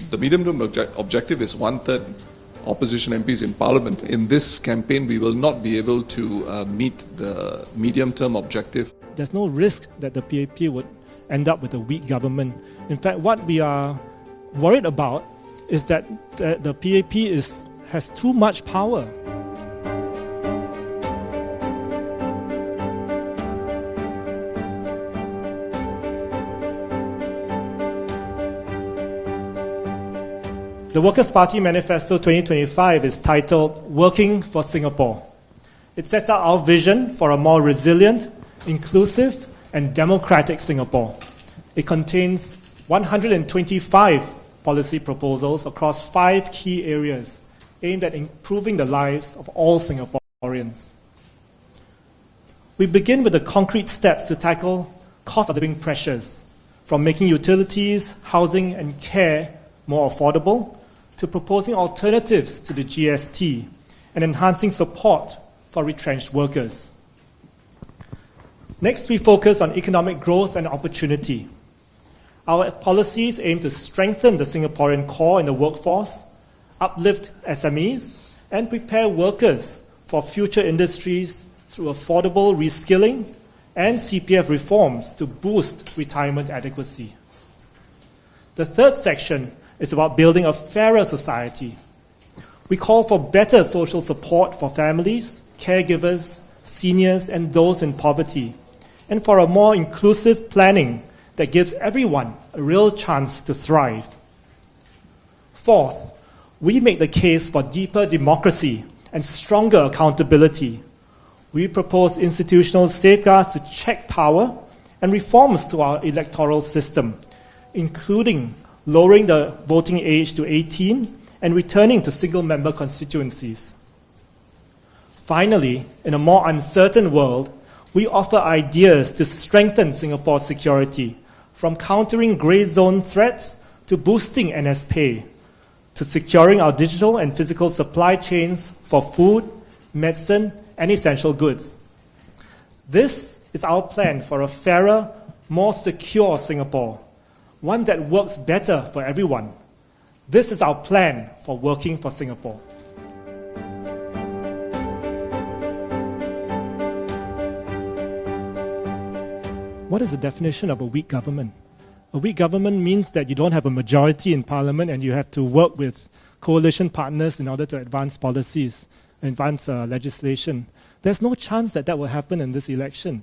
The medium-term objective is one-third opposition MPs in Parliament. In this campaign, we will not be able to meet the medium-term objective. There's no risk that the PAP would end up with a weak government. In fact, what we are worried about is that the PAP has too much power. The Workers' Party Manifesto 2025 is titled Working for Singapore. It sets out our vision for a more resilient, inclusive, and democratic Singapore. It contains 125 policy proposals across 5 key areas aimed at improving the lives of all Singaporeans. We begin with the concrete steps to tackle cost of living pressures, from making utilities, housing, and care more affordable, to proposing alternatives to the GST and enhancing support for retrenched workers. Next, we focus on economic growth and opportunity. Our policies aim to strengthen the Singaporean core in the workforce, uplift SMEs, and prepare workers for future industries through affordable reskilling and CPF reforms to boost retirement adequacy. The third section is about building a fairer society. We call for better social support for families, caregivers, seniors, and those in poverty, and for a more inclusive planning that gives everyone a real chance to thrive. Fourth, we make the case for deeper democracy and stronger accountability. We propose institutional safeguards to check power and reforms to our electoral system, including lowering the voting age to 18 and returning to single-member constituencies. Finally, in a more uncertain world, we offer ideas to strengthen Singapore's security, from countering grey zone threats to boosting NSPay, to securing our digital and physical supply chains for food, medicine, and essential goods. This is our plan for a fairer, more secure Singapore, one that works better for everyone. This is our plan for working for Singapore. What is the definition of a weak government? A weak government means that you don't have a majority in Parliament and you have to work with coalition partners in order to advance policies, advance legislation. There's no chance that that will happen in this election.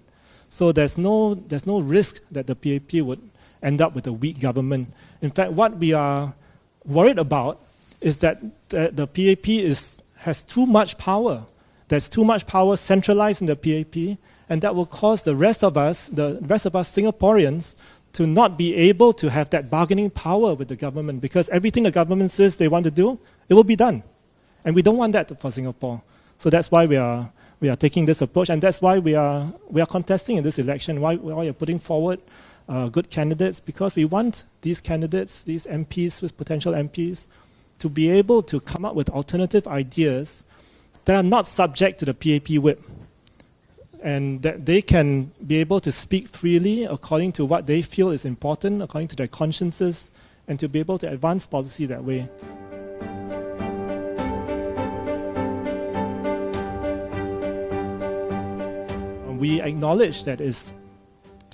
So there's no risk that the PAP would end up with a weak government. In fact, what we are worried about is that the PAP has too much power. There's too much power centralized in the PAP, and that will cause the rest of us Singaporeans, to not be able to have that bargaining power with the government, because everything the government says they want to do, it will be done. And we don't want that for Singapore. So that's why we are taking this approach, and that's why we are contesting in this election, why we are putting forward good candidates, because we want these candidates, these MPs, with potential MPs, to be able to come up with alternative ideas that are not subject to the PAP whip, and that they can be able to speak freely according to what they feel is important, according to their consciences, and to be able to advance policy that way. We acknowledge that it's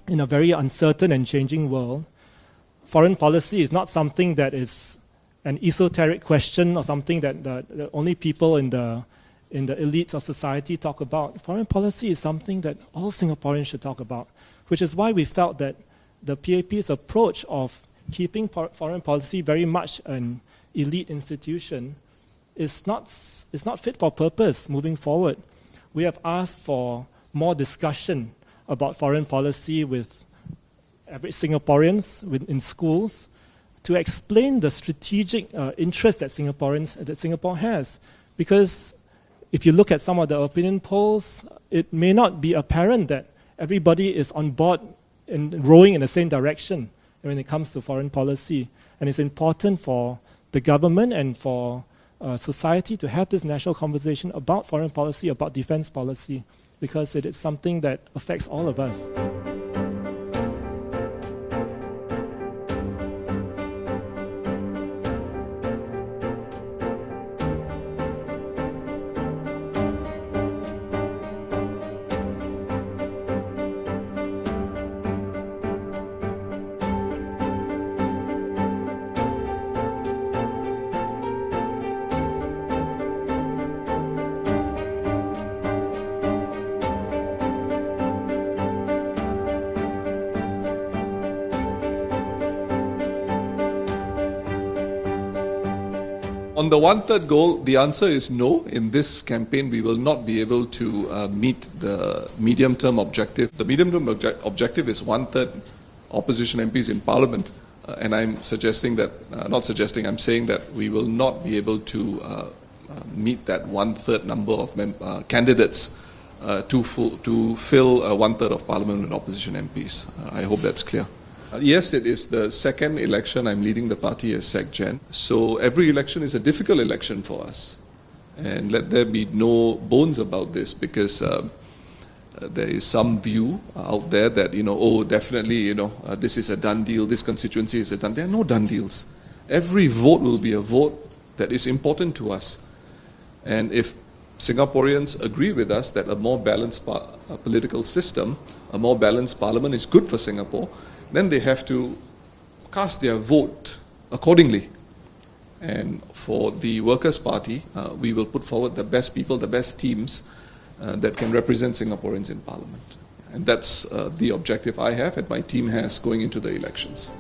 in a very uncertain and changing world. Foreign policy is not something that is an esoteric question or something that the only people in the elites of society talk about. Foreign policy is something that all Singaporeans should talk about, which is why we felt that the PAP's approach of keeping foreign policy very much an elite institution is not fit for purpose moving forward. We have asked for more discussion about foreign policy with average Singaporeans in schools to explain the strategic interest that Singapore has. Because if you look at some of the opinion polls, it may not be apparent that everybody is on board and rowing in the same direction when it comes to foreign policy. And it's important for the government and for society to have this national conversation about foreign policy, about defense policy, because it is something that affects all of us. On the one-third goal, the answer is no. In this campaign, we will not be able to meet the medium-term objective. The medium-term objective is one-third opposition MPs in Parliament. And I'm suggesting that, I'm saying that we will not be able to meet that one-third number of candidates to fill one-third of Parliament with opposition MPs. I hope that's clear. Yes, it is the second election I'm leading the party as SecGen. So every election is a difficult election for us. And let there be no bones about this, because there is some view out there that, definitely, this is a done deal, this constituency is a done deal. There are no done deals. Every vote will be a vote that is important to us. And if Singaporeans agree with us that a more balanced political system, a more balanced parliament is good for Singapore, then they have to cast their vote accordingly. And for the Workers' Party, we will put forward the best people, the best teams that can represent Singaporeans in Parliament. And that's the objective I have and my team has going into the elections.